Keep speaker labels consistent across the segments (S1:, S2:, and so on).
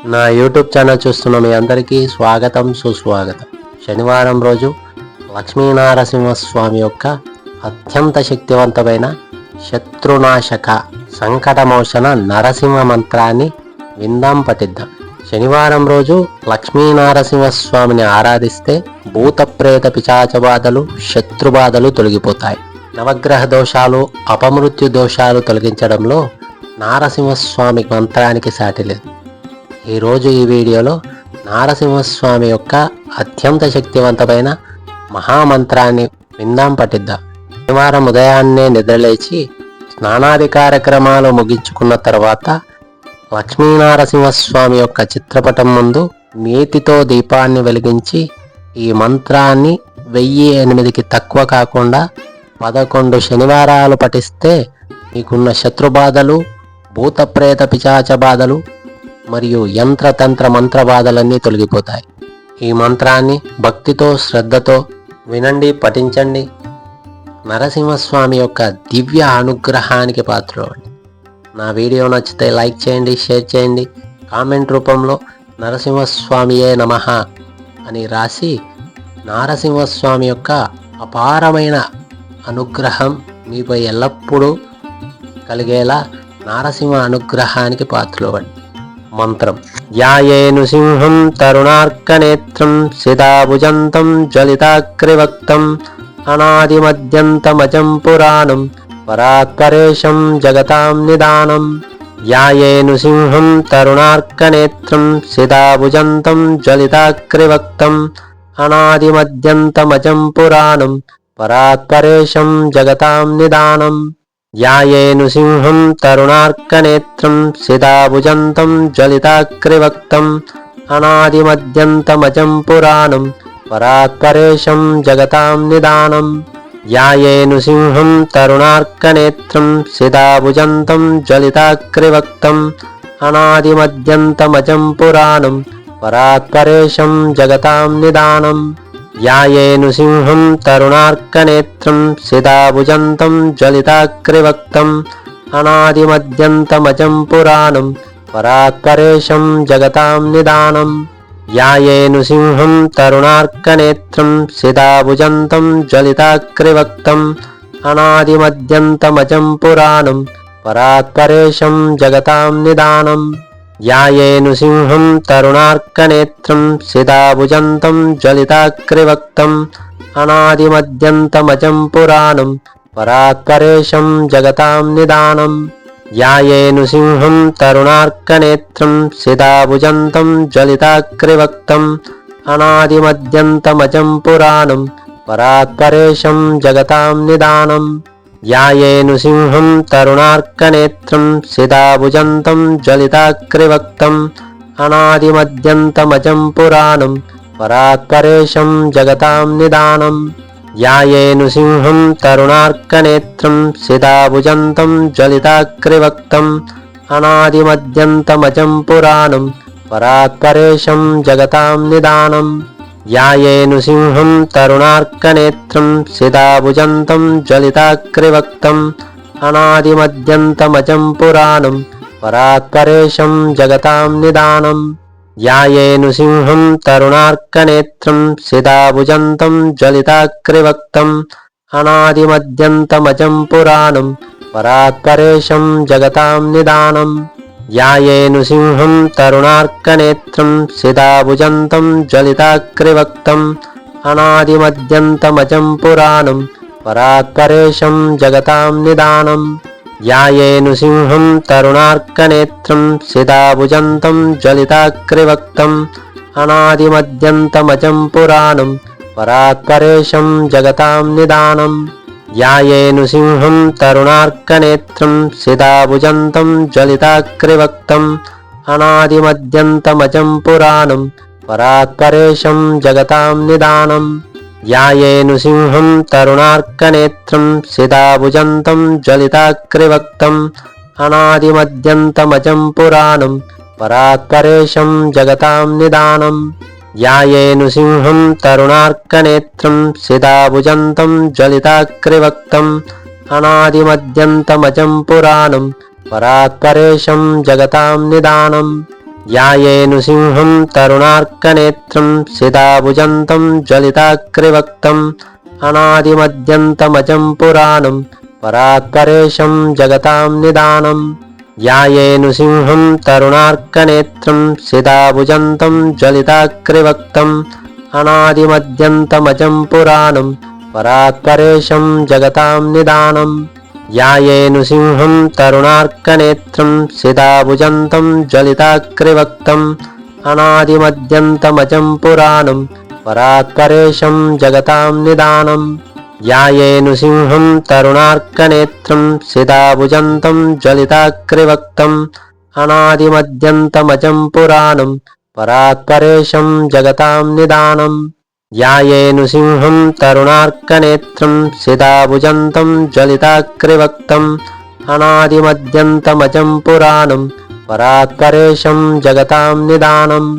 S1: నా YouTube channel చూస్తున్న మీ అందరికీ స్వాగతం సుస్వాగతం. శనివారం రోజు లక్ష్మీనరసింహస్వామి యొక్క అత్యంత శక్తివంతమైన శత్రునాశక సంకటమోచన నరసింహ మంత్రాన్ని విందాం, పఠిద్దాం. శనివారం రోజు లక్ష్మీనరసింహస్వామిని ఆరాధిస్తే భూత ప్రేత పిశాచ బాధలు, శత్రుబాధలు తొలగిపోతాయి. నవగ్రహ దోషాలు, అపమృత్యు దోషాలు తొలగించడంలో నారసింహస్వామి మంత్రానికి సాటి లేదు. ఈరోజు ఈ వీడియోలో నారసింహస్వామి యొక్క అత్యంత శక్తివంతమైన మహామంత్రాన్ని విందాం, పఠిద్దాం. శనివారం ఉదయాన్నే నిద్రలేచి స్నానాది కార్యక్రమాలు ముగించుకున్న తర్వాత లక్ష్మీనరసింహస్వామి యొక్క చిత్రపటం ముందు నేతితో దీపాన్ని వెలిగించి ఈ మంత్రాన్ని 1008కి తక్కువ కాకుండా 11 శనివారాలు పఠిస్తే మీకున్న శత్రుబాధలు, భూత ప్రేత పిశాచ బాధలు మరియు యంత్రతంత్ర మంత్ర బాధలన్నీ తొలగిపోతాయి. ఈ మంత్రాన్ని భక్తితో శ్రద్ధతో వినండి, పఠించండి. నరసింహస్వామి యొక్క దివ్య అనుగ్రహానికి పాత్రలండి. నా వీడియో నచ్చితే లైక్ చేయండి, షేర్ చేయండి. కామెంట్ రూపంలో నరసింహస్వామియే నమః అని రాసి నారసింహస్వామి యొక్క అపారమైన అనుగ్రహం మీపై ఎల్లప్పుడూ కలిగేలా నారసింహ అనుగ్రహానికి పాత్రలండి. మంత్రం: ధ్యాయేను సింహం తరుణార్కనేత్రం సితాభుజంతం జ్వలితాగ్రివక్తం అనాదిమద్యంతమజం పురాణం పరాత్పరేశం జగతాం నిదానం. ధ్యాయేను సింహం తరుణార్కనేత్రం సితాభుజంతం జ్వలితాగ్రివక్తం అనాదిమద్యంతమజం పురాణం పరాత్పరేశం జగతాం నిదానం. ధ్యాయేను సింహం తరుణార్కనేత్రం సితాభుజంతం జ్వలితాగ్రివక్తం అనాదిమద్యంతమజం పురాణం పరాత్పరేశం జగతాం నిదానం. ధ్యాయేను సింహం తరుణార్కనేత్రం సితాభుజంతం జ్వలితాగ్రివక్తం అనాదిమద్యంతమజం పురాణం పరాత్పరేశం జగతాం నిదానం. ధ్యాయేను సింహం తరుణార్కనేత్రం సితాభుజంతం జ్వలితాగ్రివక్తం అనాదిమద్యంతమజం పురాణం పరాత్పరేశం జగతాం నిదానం. ధ్యాయేను సింహం తరుణార్కనేత్రం సితాభుజంతం జ్వలితాగ్రివక్తం అనాదిమద్యంతమజం పురాణం పరాత్పరేశం జగతాం నిదానం. ధ్యాయేను సింహం తరుణార్కనేత్రం సితాభుజంతం జ్వలితాగ్రివక్తం అనాదిమద్యంతమజం పురాణం పరాత్పరేశం జగతాం నిదానం. ధ్యాయేను సింహం తరుణార్కనేత్రం సితాభుజంతం జ్వలితాగ్రివక్తం అనాదిమద్యంతమజం పురాణం పరాత్పరేశం జగతాం నిదానం. ధ్యాయేను సింహం తరుణార్కనేత్రం సితాభుజంతం జ్వలితాగ్రివక్తం అనాదిమద్యంతమజం పురాణం పరాత్పరేశం జగతాం నిదానం. ధ్యాయేను సింహం తరుణార్కనేత్రం సితాభుజంతం జ్వలితాగ్రివక్తం అనాదిమద్యంతమజం పురాణం పరాత్పరేశం జగతాం నిదానం. ధ్యాయేను సింహం తరుణార్కనేత్రం సితాభుజంతం జ్వలితాగ్రివక్తం అనాదిమద్యంతమజం పురాణం పరాత్పరేశం జగతాం నిదానం. ధ్యాయేను సింహం తరుణార్కనేత్రం సితాభుజంతం జ్వలితాగ్రివక్తం అనాదిమద్యంతమజం పురాణం పరాత్పరేశం జగతాం నిదానం. ధ్యాయేను సింహం తరుణార్కనేత్రం సితాభుజంతం జ్వలితాగ్రివక్తం అనాదిమద్యంతమజం పురాణం పరాత్పరేశం జగతాం నిదానం. ధ్యాయేను సింహం తరుణార్కనేత్రం సితాభుజంతం జ్వలితాగ్రివక్తం అనాదిమద్యంతమజం పురాణం పరాత్పరేశం జగతాం నిదానం. ధ్యాయేను సింహం తరుణార్కనేత్రం సితాభుజంతం జ్వలితాగ్రివక్తం అనాదిమద్యంతమజం పురాణం పరాత్పరేశం జగతాం నిదానం. ధ్యాయేను సింహం తరుణార్కనేత్రం సితాభుజంతం జ్వలితాగ్రివక్తం అనాదిమద్యంతమజం పురాణం పరాత్పరేశం జగతాం నిదానం. ధ్యాయేను సింహం తరుణార్కనేత్రం సితాభుజంతం జ్వలితాగ్రివక్తం అనాదిమద్యంతమజం పురాణం పరాత్పరేశం జగతాం నిదానం. ध्यायेनु सिंहं तरुणार्कनेत्रं सिताभुजन्तं ज्वलिताग्रिवक्त्रम् अनादिमध्यन्तमजं पुराणं परात्परेशं जगतां निदानम् ध्यायेनु सिंहं तरुणार्कनेत्रं सिताभुजन्तं ज्वलिताग्रिवक्त्रम् अनादिमध्यन्तमजं पुराणं परात्परेशं जगतां निदानम् ध्यायेनु सिंहं तरुणार्कनेत्रं सिताभुजन्तं ज्वलिताग्रिवक्त्रम् अनादिमध्यन्तमजं पुराणं परात्परेशं जगतां निदानम् ध्यायेनु सिंहं तरुणार्कनेत्रं सिताभुजन्तं ज्वलिताग्रिवक्त्रम् अनादिमध्यन्तमजं पुराणं परात्परेशं जगतां निदानम् ध्यायेनु सिंहं तरुणार्कनेत्रं सिताभुजन्तं ज्वलिताग्रिवक्त्रम् अनादिमध्यन्तमजं पुराणं परात्परेशं जगतां निदानम्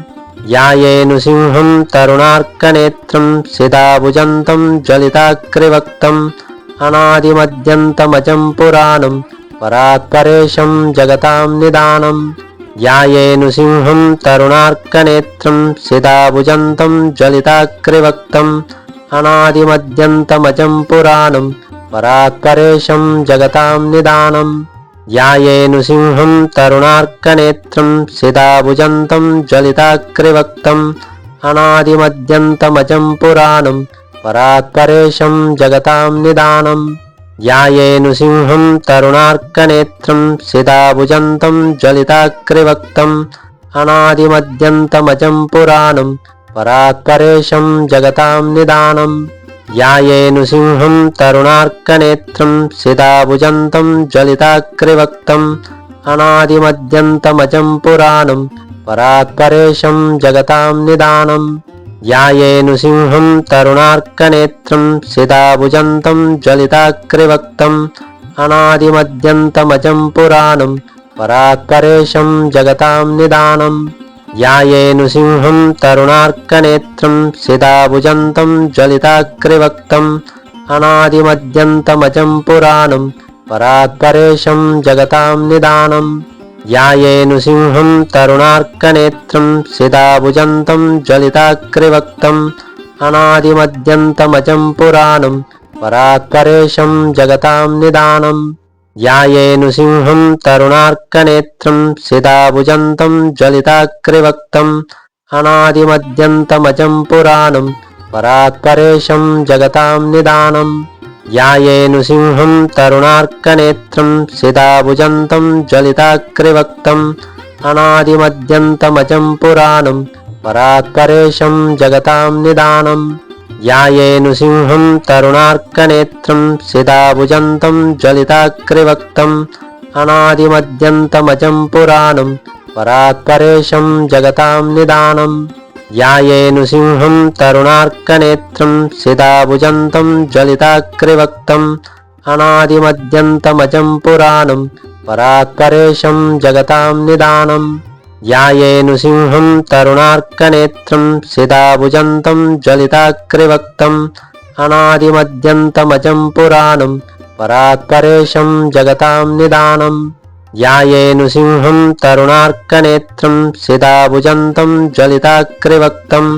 S1: ध्यायेनु सिंहं तरुणार्कनेत्रं सिताभुजन्तं ज्वलिताग्रिवक्त्रम् अनादिमध्यन्तमजं पुराणं परात्परेशं जगतां निदानम् ध्यायेनु सिंहं तरुणार्कनेत्रं सिताभुजन्तं ज्वलिताग्रिवक्त्रम् अनादिमध्यन्तमजं पुराणं परात्परेशं जगतां निदानम् ध्यायेनु सिंहं तरुणार्कनेत्रं सिताभुजन्तं ज्वलिताग्रिवक्त्रम् अनादिमध्यन्तमजं पुराणं परात्परेशं जगतां निदानम् ध्यायेनु सिंहं तरुणार्कनेत्रं सिताभुजन्तं ज्वलिताग्रिवक्त्रम् अनादिमध्यन्तमजं पुराणं परात्परेशं जगतां निदानम् ध्यायेनु सिंहं तरुणार्कनेत्रं सिताभुजन्तं ज्वलिताग्रिवक्त्रम् अनादिमध्यन्तमजं पुराणं परात्परेशं जगतां निदानम् ध्यायेनु सिंहं तरुणार्कनेत्रं सिताभुजन्तं ज्वलिताग्रिवक्त्रम् अनादिमध्यन्तमजं पुराणं परात्परेशं जगतां निदानम् ध्यायेनु सिंहं तरुणार्कनेत्रं सिताभुजन्तं ज्वलिताग्रिवक्त्रम् अनादिमध्यन्तमजं पुराणं परात्परेशं जगतां निदानम् ध्यायेनु सिंहं तरुणार्कनेत्रं सिताभुजन्तं ज्वलिताग्रिवक्त्रम् अनादिमध्यन्तमजं पुराणं परात्परेशं जगतां निदानम् ध्यायेनु सिंहं तरुणार्कनेत्रं सिताभुजन्तं ज्वलिताग्रिवक्त्रम् अनादिमध्यन्तमजं पुराणं परात्परेशं जगतां निदानम् ध्यायेनु सिंहं तरुणार्कनेत्रं सिताभुजन्तं ज्वलिताग्रिवक्त्रम् अनादिमध्यन्तमजं पुराणं परात्परेशं जगतां निदानम् ध्यायेनु सिंहं तरुणार्कनेत्रं सिताभुजन्तं ज्वलिताग्रिवक्त्रम् अनादिमध्यन्तमजं पुराणं परात्परेशं जगतां निदानम् ध्यायेनु सिंहं तरुणार्कनेत्रं सिताभुजन्तं ज्वलिताग्रिवक्त्रम् अनादिमध्यन्तमजं पुराणं परात्परेशं जगतां निदानम् ध्यायेनु सिंहं तरुणार्कनेत्रं सिताभुजन्तं ज्वलिताग्रिवक्त्रम् अनादिमध्यन्तमजं पुराणं परात्परेशं जगतां निदानम् ध्यायेनु सिंहं तरुणार्कनेत्रं सिताभुजन्तं ज्वलिताग्रिवक्त्रम्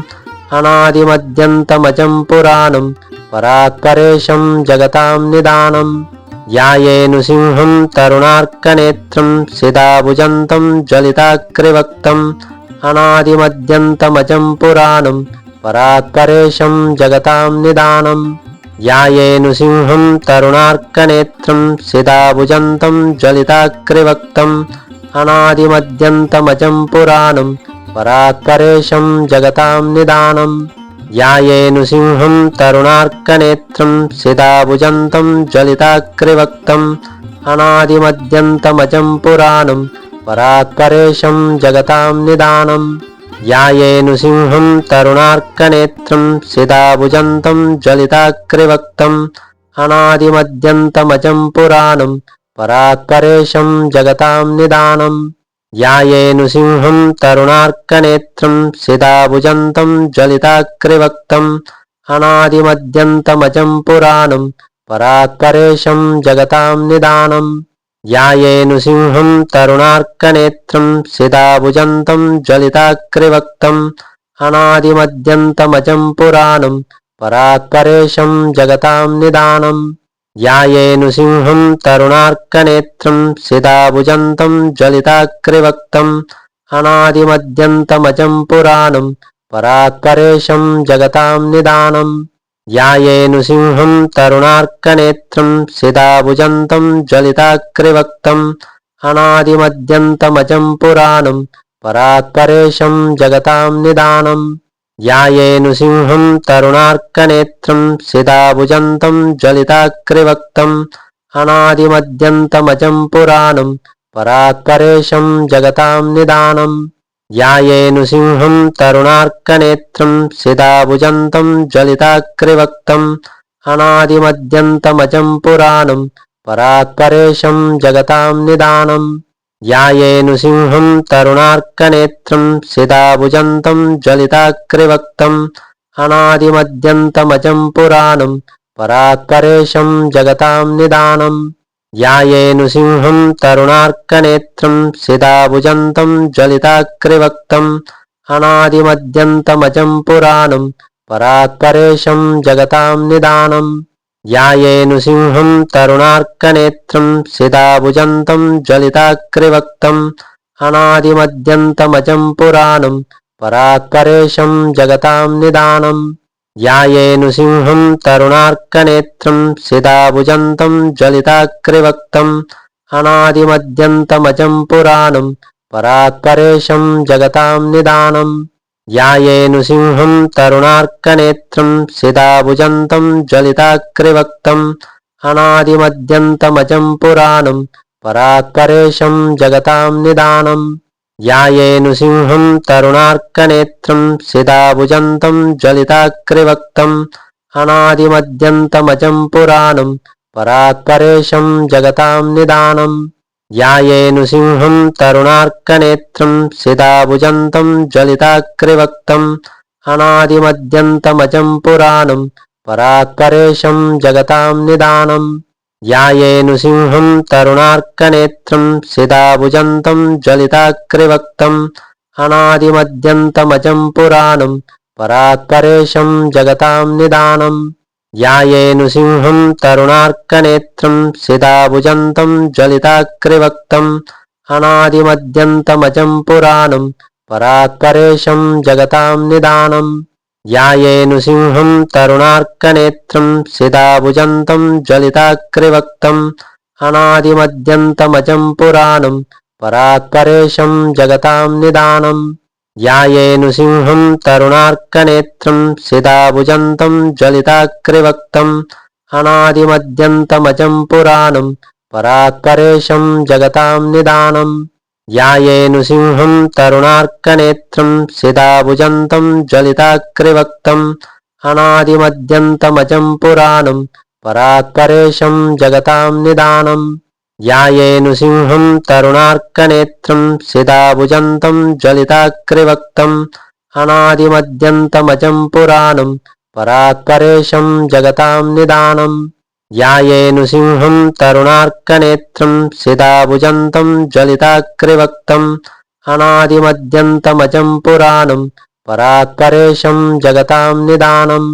S1: अनादिमध्यन्तमजं पुराणं परात्परेशं जगतां निदानम् ध्यायेनु सिंहं तरुणार्कनेत्रं सिताभुजन्तं ज्वलिताग्रिवक्त्रम् अनादिमध्यन्तमजं पुराणं परात्परेशं जगतां निदानम् ध्यायेनु सिंहं तरुणार्कनेत्रं सिताभुजन्तं ज्वलिताग्रिवक्त्रम् अनादिमध्यन्तमजं पुराणं परात्परेशं जगतां निदानम् ध्यायेनु सिंहं तरुणार्कनेत्रं सिताभुजन्तं ज्वलिताग्रिवक्त्रम् अनादिमध्यन्तमजं पुराणं परात्परेशं जगतां निदानम् ध्यायेनु सिंहं तरुणार्कनेत्रं सिताभुजन्तं ज्वलिताग्रिवक्त्रम् अनादिमध्यन्तमजं पुराणं परात्परेशं जगतां निदानम् ध्यायेनु सिंहं तरुणार्कनेत्रं सिताभुजन्तं ज्वलिताग्रिवक्त्रम् अनादिमध्यन्तमजं पुराणं परात्परेशं जगतां निदानम् ध्यायेनु सिंहं तरुणार्कनेत्रं सिताभुजन्तं ज्वलिताग्रिवक्त्रम् अनादिमद्यन्तमजं पुराणं परात्परेशं जगतां निदानम् ध्यायेनु सिंहं तरुणार्कनेत्रं सिताभुजन्तं ज्वलिताग्रिवक्त्रम् अनादिमद्यन्तमजं पुराणं परात्परेशं जगतां निदानम् ध्यायेनु सिंहं तरुणार्कनेत्रं सिताभुजन्तं ज्वलिताग्रिवक्त्रम् अनादिमद्यन्तमजं पुराणं परात्परेशं जगतां निदानम् ध्यायेनु सिंहं तरुणार्कनेत्रं सिताभुजन्तं ज्वलिताग्रिवक्त्रम् अनादिमद्यन्तमजं पुराणं परात्परेशं जगतां निदानम् ध्यायेनु सिंहं तरुणार्कनेत्रं सिताभुजन्तं ज्वलिताग्रिवक्त्रम् अनादिमद्यन्तमजं पुराणं परात्परेशं जगतां निदानम् ध्यायेनु सिंहं तरुणार्कनेत्रं सिताभुजन्तं ज्वलिताग्रिवक्त्रम् अनादिमद्यन्तमजं पुराणं परात्परेशं जगतां निदानम् ध्यायेनु सिंहं तरुणार्कनेत्रं सिताभुजन्तं ज्वलिताग्रिवक्त्रम् अनादिमद्यन्तमजं पुराणं परात्परेशं जगतां निदानम् ध्यायेनु सिंहं तरुणार्कनेत्रं सिताभुजन्तं ज्वलिताग्रिवक्त्रम् अनादिमद्यन्तमजं पुराणं परात्परेशं जगतां निदानम् ध्यायेनु सिंहं तरुणार्कनेत्रं सिताभुजन्तं ज्वलिताग्रिवक्त्रम् अनादिमद्यन्तमजं पुराणं परात्परेशं जगतां निदानम् ध्यायेनु सिंहं तरुणार्कनेत्रं सिताभुजन्तं ज्वलिताग्रिवक्त्रम् अनादिमद्यन्तमजं पुराणं परात्परेशं जगतां निदानम् ध्यायेनु सिंहं तरुणार्कनेत्रं सिताभुजन्तं ज्वलिताग्रिवक्त्रम् अनादिमद्यन्तमजं पुराणं परात्परेशं जगतां निदानम् ध्यायेनु सिंहं तरुणार्कनेत्रं सिताभुजन्तं ज्वलिताग्रिवक्त्रम् अनादिमद्यन्तमजं पुराणं परात्परेशं जगतां निदानम् ध्यायेनु सिंहं तरुणार्कनेत्रं सिताभुजन्तं ज्वलिताग्रिवक्त्रम् अनादिमद्यन्तमजं पुराणं परात्परेशं जगतां निदानम् ध्यायेनु सिंहं तरुणार्कनेत्रं सिताभुजन्तं ज्वलिताग्रिवक्त्रम् अनादिमद्यन्तमजं पुराणं परात्परेशं जगतां निदानम् ध्यायेनु सिंहं तरुणार्कनेत्रं सिताभुजन्तं ज्वलिताग्रिवक्त्रम् अनादिमद्यन्तमजं पुराणं परात्परेशं जगतां निदानम् ध्यायेनु सिंहं तरुणार्कनेत्रं सिताभुजन्तं ज्वलिताग्रिवक्त्रम् अनादिमद्यन्तमजं पुराणं परात्परेशं जगतां निदानम् ध्यायेनु सिंहं तरुणार्कनेत्रं सिताभुजन्तं ज्वलिताग्रिवक्त्रम् अनादिमद्यन्तमजं पुराणं परात्परेशं जगतां निदानम् ध्यायेनु सिंहं तरुणार्कनेत्रं सिताभुजन्तं ज्वलिताग्रिवक्त्रम् अनादिमद्यन्तमजं पुराणं परात्परेशं जगतां निदानम् ध्यायेनु सिंहं तरुणार्कनेत्रं सिताभुजन्तं ज्वलिताग्रिवक्त्रम् अनादिमद्यन्तमजं पुराणं परात्परेशं जगतां निदानम्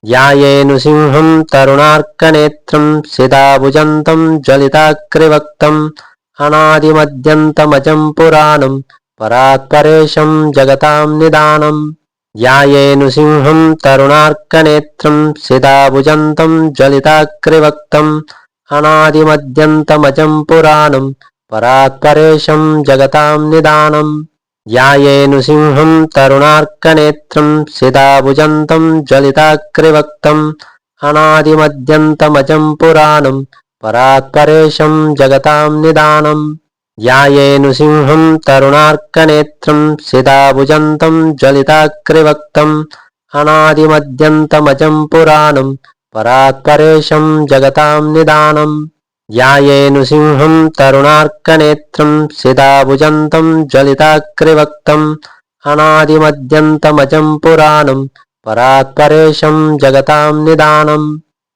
S1: ध्यायेनु सिंहं तरुणार्कनेत्रं सिताभुजन्तं ज्वलिताग्रिवक्त्रम् अनादिमद्यन्तमजं पुराणं परात्परेशं जगतां निदानम् ध्यायेनु सिंहं तरुणार्कनेत्रं सिताभुजन्तं ज्वलिताग्रिवक्त्रम् अनादिमद्यन्तमजं पुराणं परात्परेशं जगतां निदानम् ध्यायेनु सिंहं तरुणार्कनेत्रं सिताभुजन्तं ज्वलिताग्रिवक्त्रम् अनादिमद्यन्तमजं पुराणं परात्परेशं जगतां निदानम् ध्यायेनु सिंहं तरुणार्कनेत्रं सिताभुजन्तं ज्वलिताग्रिवक्त्रम् अनादिमद्यन्तमजं पुराणं परात्परेशं जगतां निदानम् ध्यायेनु सिंहं तरुणार्कनेत्रं सिताभुजन्तं ज्वलिताग्रिवक्त्रम् अनादिमद्यन्तमजं पुराणं परात्परेशं जगतां निदानम्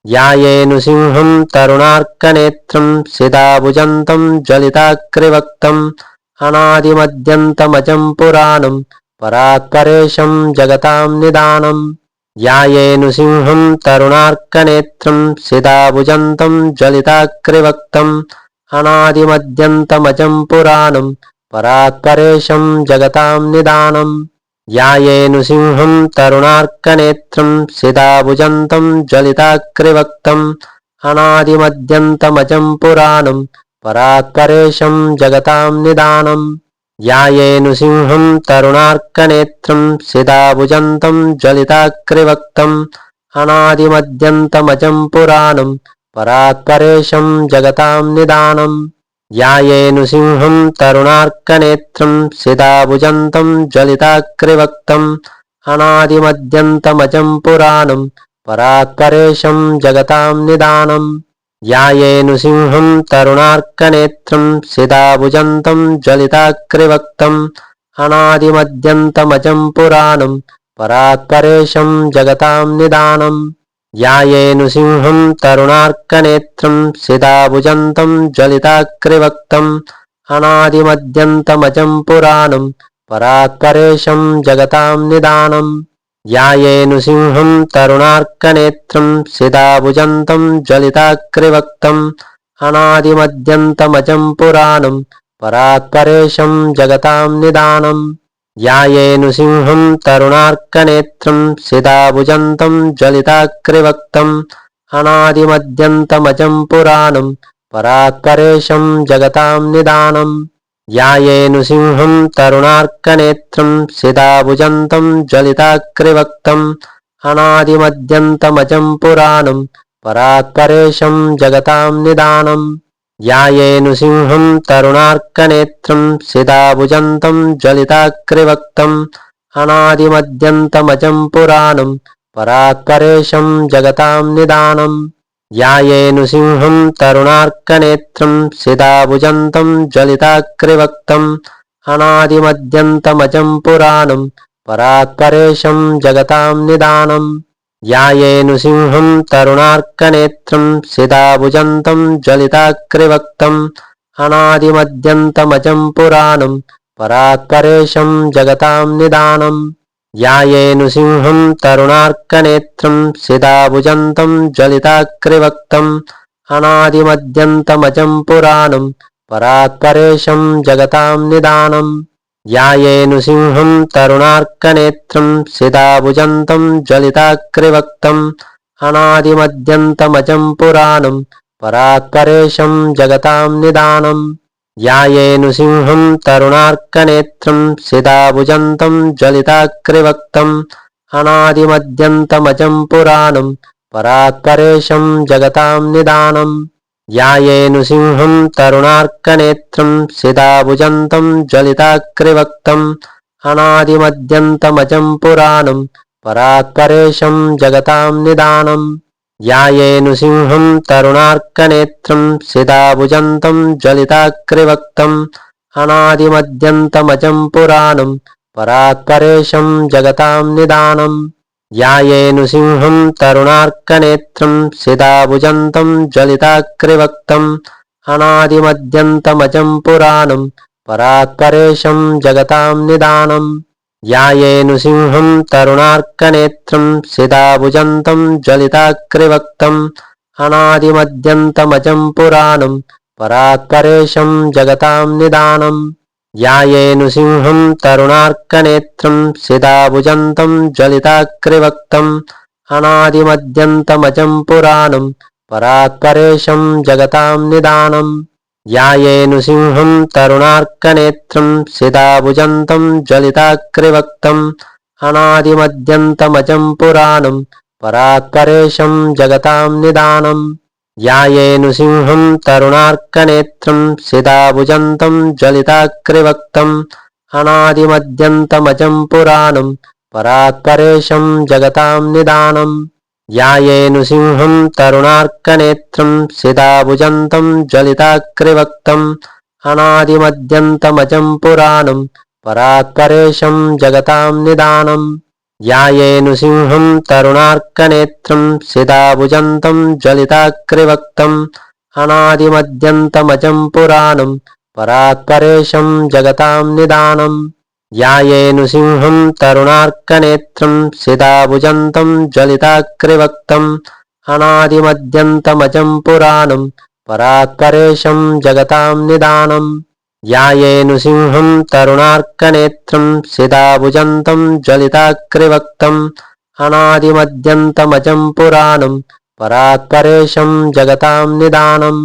S1: ध्यायेनु सिंहं तरुणार्कनेत्रं सिताभुजन्तं ज्वलिताग्रिवक्त्रम् अनादिमद्यन्तमजं पुराणं परात्परेशं जगतां निदानम् ध्यायेनु सिंहं तरुणार्कनेत्रं सिताभुजन्तं ज्वलिताग्रिवक्त्रम् अनादिमद्यन्तमजं पुराणं परात्परेशं जगतां निदानम् ध्यायेनु सिंहं तरुणार्कनेत्रं सिताभुजन्तं ज्वलिताग्रिवक्त्रम् अनादिमद्यन्तमजं पुराणं परात्परेशं जगतां निदानम् ध्यायेनु सिंहं तरुणार्कनेत्रं सिताभुजन्तं ज्वलिताग्रिवक्त्रम् अनादिमद्यन्तमजं पुराणं परात्परेशं जगतां निदानम् ध्यायेनु सिंहं तरुणार्कनेत्रं सिताभुजन्तं ज्वलिताग्रिवक्त्रम् अनादिमद्यन्तमजं पुराणं परात्परेशं जगतां निदानम् ध्यायेनु सिंहं तरुणार्कनेत्रं सिताभुजन्तं ज्वलिताग्रिवक्त्रम् अनादिमद्यन्तमजं पुराणं परात्परेशं जगतां निदानम् ध्यायेनु सिंहं तरुणार्कनेत्रं सिताभुजन्तं ज्वलिताग्रिवक्त्रम् अनादिमद्यन्तमजं पुराणं परात्परेशं जगतां निदानम् ध्यायेनु सिंहं तरुणार्कनेत्रं सिताभुजन्तं ज्वलिताग्रिवक्त्रम् अनादिमद्यन्तमजं पुराणं परात्परेशं जगतां निदानम् ध्यायेनु सिंहं तरुणार्कनेत्रं सिताभुजन्तं ज्वलिताग्रिवक्त्रम् अनादिमद्यन्तमजं पुराणं परात्परेशं जगतां निदानम् ध्यायेनु सिंहं तरुणार्कनेत्रं सिताभुजन्तं ज्वलिताग्रिवक्त्रम् अनादिमद्यन्तमजं पुराणं परात्परेशं जगतां निदानम् ध्यायेनु सिंहं तरुणार्कनेत्रं सिताभुजन्तं ज्वलिताग्रिवक्त्रम् अनादिमद्यन्तमजं पुराणं परात्परेशं जगतां निदानम् ध्यायेनु सिंहं तरुणार्कनेत्रं सिताभुजन्तं ज्वलिताग्रिवक्त्रम् अनादिमद्यन्तमजं पुराणं परात्परेशं जगतां निदानम् ध्यायेनु सिंहं तरुणार्कनेत्रं सिताभुजन्तं ज्वलिताग्रिवक्त्रम् अनादिमद्यन्तमजं पुराणं परात्परेशं जगतां निदानम् ध्यायेनु सिंहं तरुणार्कनेत्रं सिताभुजन्तं ज्वलिताग्रिवक्त्रम् अनादिमद्यन्तमजं पुराणं परात्परेशं जगतां निदानम् ध्यायेनु सिंहं तरुणार्कनेत्रं सिताभुजन्तं ज्वलिताग्रिवक्त्रम् अनादिमद्यन्तमजं पुराणं परात्परेशं जगतां निदानम् ध्यायेनु सिंहं तरुणार्कनेत्रं सिताभुजन्तं ज्वलिताग्रिवक्त्रम् अनादिमद्यन्तमजं पुराणं परात्परेशं जगतां निदानम् ध्यायेनु सिंहं तरुणार्कनेत्रं सिताभुजन्तं ज्वलिताग्रिवक्त्रम् अनादिमद्यन्तमजं पुराणं परात्परेशं जगतां निदानम् ध्यायेनु सिंहं तरुणार्कनेत्रं सिताभुजन्तं ज्वलिताग्रिवक्त्रम् अनादिमद्यन्तमजं पुराणं परात्परेशं जगतां निदानम् ध्यायेनु सिंहं तरुणार्कनेत्रं सिताभुजन्तं ज्वलिताग्रिवक्त्रम् अनादिमद्यन्तमजं पुराणं परात्परेशं जगतां निदानम् ध्यायेनु सिंहं तरुणार्कनेत्रं सिताभुजन्तं ज्वलिताग्रिवक्त्रम् अनादिमद्यन्तमजं पुराणं परात्परेशं जगतां निदानम् ध्यायेनु सिंहं तरुणार्कनेत्रं सिताभुजन्तं ज्वलिताग्रिवक्त्रम् अनादिमद्यन्तमजं पुराणं परात्परेशं जगतां निदानम् ध्यायेनु सिंहं तरुणार्कनेत्रं सिताभुजन्तं ज्वलिताग्रिवक्त्रम् अनादिमद्यन्तमजं पुराणं परात्परेशं जगतां निदानम् ध्यायेनु सिंहं तरुणार्कनेत्रं सिताभुजन्तं ज्वलिताग्रिवक्त्रम् अनादिमद्यन्तमजं पुराणं परात्परेशं जगतां निदानम् ध्यायेनु सिंहं तरुणार्कनेत्रं सिताभुजन्तं ज्वलिताग्रिवक्त्रम् अनादिमद्यन्तमजं पुराणं परात्परेशं जगतां निदानम् ध्यायेऽनुसिंहं तरुणार्कनेत्रं सिताभुजन्तं ज्वलिताग्रिवक्त्रम् अनादिमद्यन्तमजं पुराणं परात्परेशं जगतां निदानम् ध्यायेऽनुसिंहं तरुणार्कनेत्रं सिताभुजन्तं ज्वलिताग्रिवक्त्रम् अनादिमद्यन्तमजं पुराणं परात्परेशं जगतां निदानम् ध्यायेऽनुसिंहं तरुणार्कनेत्रं सिताभुजन्तं ज्वलिताग्रिवक्त्रम् अनादिमद्यन्तमजं पुराणं परात्परेशं जगतां निदानम्